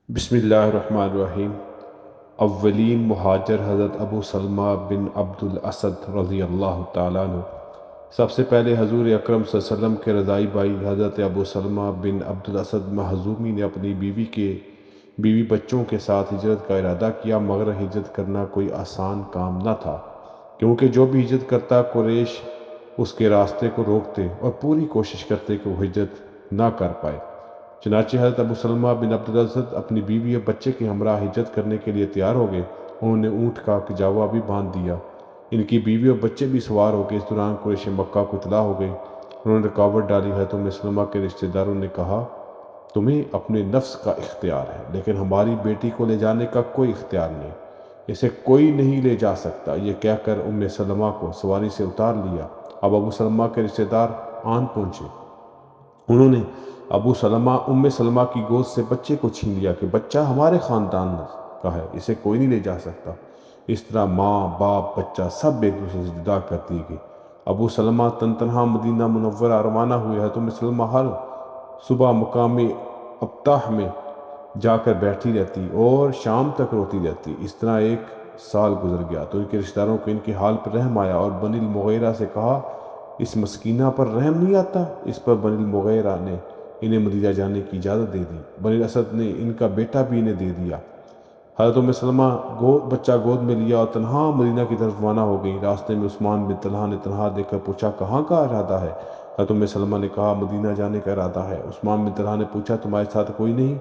بسم اللہ الرحمن الرحیم۔ اولین مہاجر حضرت ابو سلمہ بن عبد الاسد رضی اللہ تعالیٰ عنہ۔ سب سے پہلے حضور اکرم صلی اللہ علیہ وسلم کے رضائی بھائی حضرت ابو سلمہ بن عبد الاسد مخزومی نے اپنی بیوی بچوں کے ساتھ ہجرت کا ارادہ کیا، مگر ہجرت کرنا کوئی آسان کام نہ تھا، کیونکہ جو بھی ہجرت کرتا قریش اس کے راستے کو روکتے اور پوری کوشش کرتے کہ وہ ہجرت نہ کر پائے۔ چنانچہ حضرت ابو سلمہ بن عبد الاسد اپنی بیوی اور بچے کے ہمراہ ہجرت کرنے کے لیے تیار ہو گئے۔ انہوں نے اونٹ کا کجاوا بھی باندھ دیا۔ ان کی بیوی اور بچے بھی سوار ہو گئے۔ اس دوران قریش مکہ کو اطلاع ہو گئی۔ انہوں نے رکاوٹ ڈالی۔ حضرت ام سلمہ کے رشتہ داروں نے کہا، تمہیں اپنے نفس کا اختیار ہے، لیکن ہماری بیٹی کو لے جانے کا کوئی اختیار نہیں، اسے کوئی نہیں لے جا سکتا۔ یہ کہہ کر ام سلمہ کو سواری سے اتار لیا۔ اب ابو سلمہ کے رشتہ دار آن پہنچے۔ انہوں نے ام سلمہ کی گود سے بچے کو چھین لیا کہ بچہ ہمارے خاندان کا ہے، اسے کوئی نہیں لے جا سکتا۔ اس طرح ماں باپ بچہ سب ایک دوسرے سے جدا کر دیے گئے۔ ابو سلمہ تنہا مدینہ منورہ روانہ ہوئے۔ حضرت ام سلمہ ہر صبح مقام ابطح میں جا کر بیٹھی رہتی اور شام تک روتی رہتی۔ اس طرح ایک سال گزر گیا تو ان کے رشتہ داروں کو ان کے حال پر رحم آیا اور بنی المغیرہ سے کہا، اس مسکینہ پر رحم نہیں آتا؟ اس پر بنی المغیرہ نے انہیں مدینہ جانے کی اجازت دے دی۔ بنی اسد نے ان کا بیٹا بھی انہیں دے دیا۔ حضرت ام سلمہ بچہ گود میں لیا اور تنہا مدینہ کی طرف روانہ ہو گئی۔ راستے میں عثمان بن طلحہ نے تنہا دیکھ کر پوچھا، کہاں کا ارادہ ہے؟ حضرت ام سلمہ نے کہا، مدینہ جانے کا ارادہ ہے۔ عثمان بن طلحہ نے پوچھا، تمہارے ساتھ کوئی نہیں؟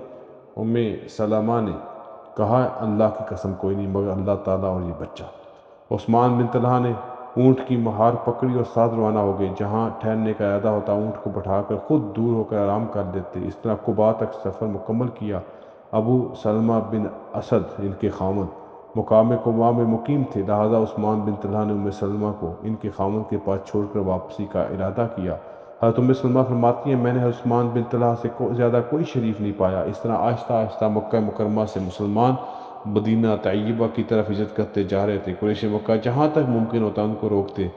ام سلمہ نے کہا، اللہ کی قسم کوئی نہیں مگر اللہ تعالیٰ اور یہ بچہ۔ عثمان بن طلحہ نے اونٹ کی مہار پکڑی اور ساتھ روانہ ہو گئے۔ جہاں ٹھہرنے کا ارادہ ہوتا اونٹ کو بٹھا کر خود دور ہو کر آرام کر لیتے۔ اس طرح قباء تک سفر مکمل کیا۔ ابو سلمہ بن اسد ان کے خاوند مقام قباء میں مقیم تھے، لہذا عثمان بن طلحہ نے ام سلمہ کو ان کے خاوند کے پاس چھوڑ کر واپسی کا ارادہ کیا۔ حضرت ام سلمہ فرماتی ہیں، میں نے عثمان بن طلحہ سے زیادہ کوئی شریف نہیں پایا۔ اس طرح آہستہ آہستہ مکہ مکرمہ سے مسلمان مدینہ طیبہ کی طرف ہجرت کرتے جا رہے تھے۔ قریش مکہ جہاں تک ممکن ہوتا ان کو روکتے۔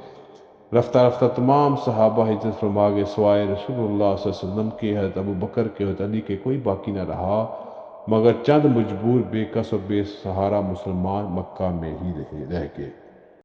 رفتہ رفتہ تمام صحابہ ہجرت فرما گئے، سوائے رسول اللہ صلی اللہ علیہ وسلم کے، حضرت ابو بکر کے، حضرت علی کے کوئی باقی نہ رہا، مگر چند مجبور بے کس و بے سہارا مسلمان مکہ میں ہی رہ گئے۔